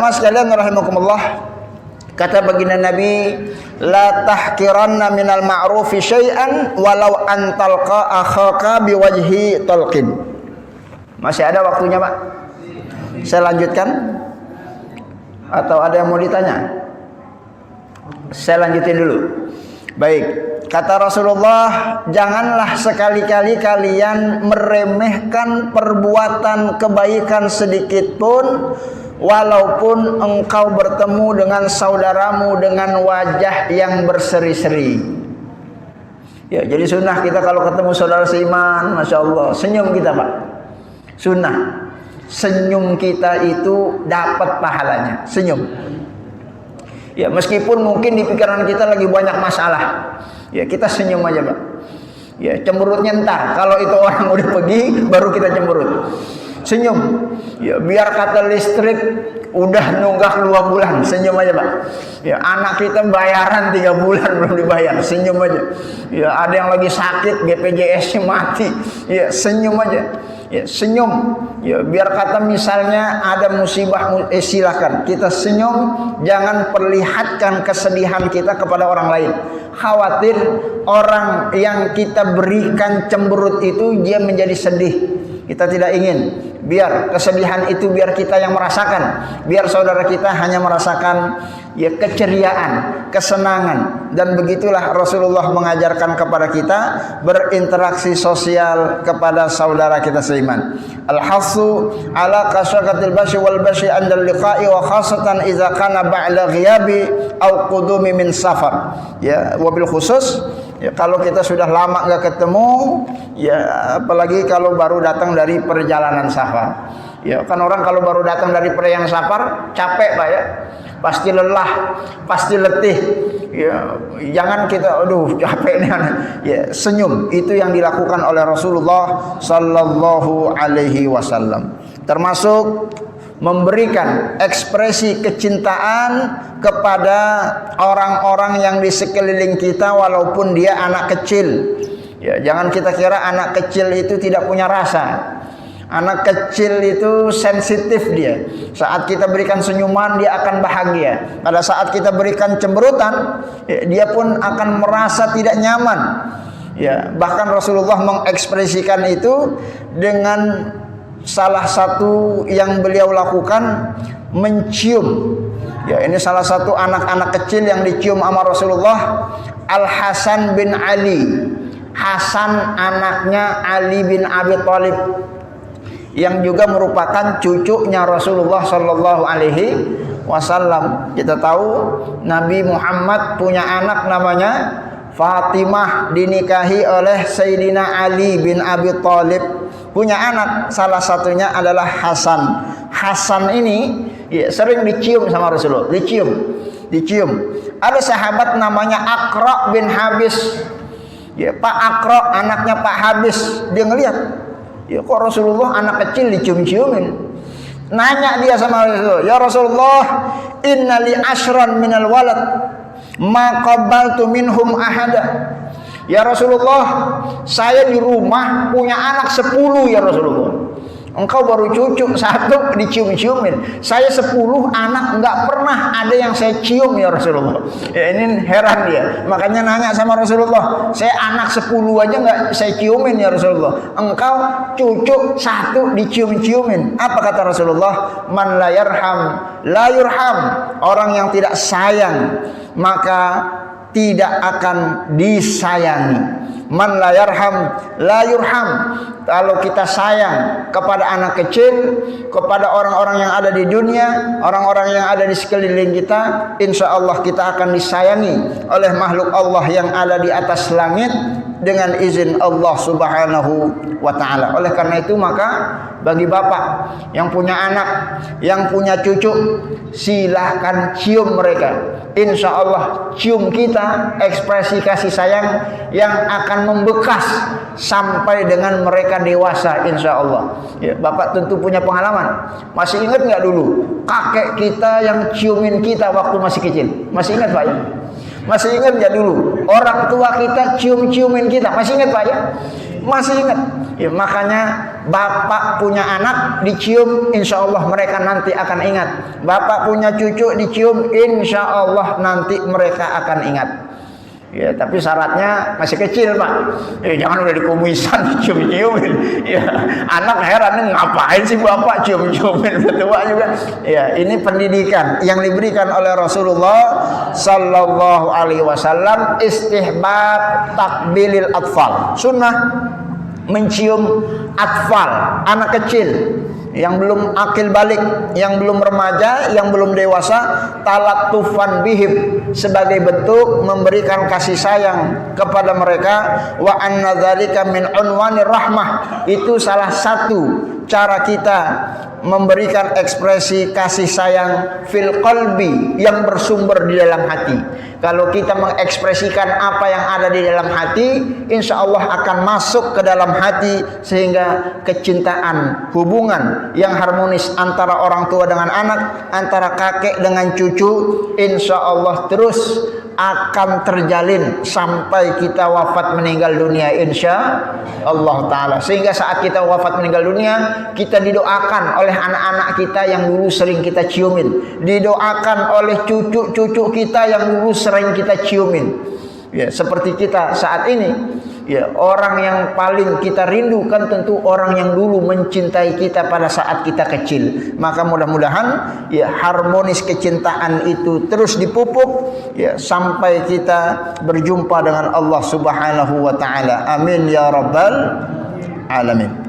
Jamaah sekalian rahimakumullah, kata baginda Nabi, la tahkiranna minal ma'rufi syai'an walau an talqa akhaka biwajhi talqin. Masih ada waktunya, Pak? Saya lanjutkan atau ada yang mau ditanya? Saya lanjutin dulu. Baik, kata Rasulullah, janganlah sekali-kali kalian meremehkan perbuatan kebaikan sedikit pun, walaupun engkau bertemu dengan saudaramu dengan wajah yang berseri-seri. Ya, jadi sunnah kita kalau ketemu saudara seiman, Masya Allah, senyum kita, Pak. Sunnah, senyum kita itu dapat pahalanya, senyum. Ya, meskipun mungkin di pikiran kita lagi banyak masalah, ya kita senyum aja, Pak. Ya, cemberutnya entar, kalau itu orang udah pergi, baru kita cemberut. Senyum, ya biar kata listrik udah nunggak 2 bulan, senyum aja, Pak. Ya, anak kita bayaran 3 bulan belum dibayar, senyum aja. Ya, ada yang lagi sakit, BPJS-nya mati, ya senyum aja. Ya, senyum. Ya, biar kata misalnya ada musibah, silakan kita senyum, jangan perlihatkan kesedihan kita kepada orang lain. Khawatir orang yang kita berikan cemberut itu dia menjadi sedih. Kita tidak ingin, biar kesedihan itu biar kita yang merasakan, biar saudara kita hanya merasakan ya keceriaan, kesenangan. Dan begitulah Rasulullah mengajarkan kepada kita berinteraksi sosial kepada saudara kita seiman. Al-hasu ala kasyakatil bashi wal bashi andal liqa'i wa khasatan idza kana ba'da ghiyabi au qudumi min safar. Ya, wabil khusus ya, kalau kita sudah lama nggak ketemu, ya apalagi kalau baru datang dari perjalanan safar. Ya kan orang kalau baru datang dari perjalanan safar capek, Pak, ya. Pasti lelah, pasti letih. Ya, jangan kita aduh capek nih. Ya, senyum itu yang dilakukan oleh Rasulullah sallallahu alaihi wasallam. Termasuk memberikan ekspresi kecintaan kepada orang-orang yang di sekeliling kita walaupun dia anak kecil. Ya, jangan kita kira anak kecil itu tidak punya rasa. Anak kecil itu sensitif dia. Saat kita berikan senyuman dia akan bahagia. Pada saat kita berikan cemberutan, ya, dia pun akan merasa tidak nyaman. Ya, bahkan Rasulullah mengekspresikan itu dengan salah satu yang beliau lakukan, mencium. Ya, ini salah satu anak-anak kecil yang dicium sama Rasulullah, Al-Hasan bin Ali. Hasan anaknya Ali bin Abi Thalib, yang juga merupakan cucunya Rasulullah sallallahu alaihi wasallam. Kita tahu Nabi Muhammad punya anak namanya Fatimah, dinikahi oleh Sayyidina Ali bin Abi Thalib. Punya anak, salah satunya adalah Hasan. Hasan ini ya, sering dicium sama Rasulullah, dicium. Ada sahabat namanya Aqra bin Habis. Ya, Pak Aqra anaknya Pak Habis, dia ngelihat, ya kok Rasulullah anak kecil dicium-ciumin. Nanya dia sama Rasulullah, ya Rasulullah, inna li ashran minal walad ma qabbaltu minhum ahada. Ya Rasulullah, saya di rumah punya anak 10 ya Rasulullah. Engkau baru cucu 1 dicium-ciumin. Saya 10 anak nggak pernah ada yang saya cium ya Rasulullah. Ya, ini heran dia. Makanya nanya sama Rasulullah, saya anak 10 aja nggak saya ciumin ya Rasulullah. Engkau cucu 1 dicium-ciumin. Apa kata Rasulullah? Man la yarham la yurham. Orang yang tidak sayang maka tidak akan disayangi. Man la yarham la yurham. Kalau kita sayang kepada anak kecil, kepada orang-orang yang ada di dunia, orang-orang yang ada di sekeliling kita, insya Allah kita akan disayangi oleh makhluk Allah yang ada di atas langit dengan izin Allah subhanahu wa ta'ala. Oleh karena itu maka bagi bapak yang punya anak, yang punya cucu, silahkan cium mereka. Insya Allah cium kita ekspresi kasih sayang yang akan membekas sampai dengan mereka dewasa, insya Allah. Ya, bapak tentu punya pengalaman. Masih ingat nggak dulu kakek kita yang ciumin kita waktu masih kecil? Masih ingat, Pak, ya? Masih ingat nggak dulu orang tua kita cium-ciumin kita? Masih ingat, Pak, ya? masih ingat. Ya, makanya bapak punya anak dicium, insya Allah mereka nanti akan ingat. Bapak punya cucu dicium, insya Allah nanti mereka akan ingat. Ya, tapi syaratnya masih kecil, Pak. Jangan udah dikumisan dicium-ciumin. Ya, anak heran, ngapain sih bapak cium-ciumin tua juga. Ya, ini pendidikan yang diberikan oleh Rasulullah sallallahu alaihi wasallam, istihbab takbilil atfal. Sunnah mencium atfal, anak kecil yang belum akil balik, yang belum remaja, yang belum dewasa, talattufan bihim, sebagai bentuk memberikan kasih sayang kepada mereka. Wa anna dzalika min unwanir rahmah, itu salah satu cara kita memberikan ekspresi kasih sayang fil qalbi, yang bersumber di dalam hati. Kalau kita mengekspresikan apa yang ada di dalam hati, insya Allah akan masuk ke dalam hati, sehingga kecintaan, hubungan yang harmonis antara orang tua dengan anak, antara kakek dengan cucu, insya Allah terus akan terjalin sampai kita wafat meninggal dunia, insya Allah ta'ala. Sehingga saat kita wafat meninggal dunia, kita didoakan oleh anak-anak kita yang dulu sering kita ciumin, didoakan oleh cucu-cucu kita yang dulu sering kita ciumin. Ya, seperti kita saat ini, ya, orang yang paling kita rindukan tentu orang yang dulu mencintai kita pada saat kita kecil. Maka mudah-mudahan ya harmonis kecintaan itu terus dipupuk, ya, sampai kita berjumpa dengan Allah Subhanahu wa taala. Amin ya rabbal alamin.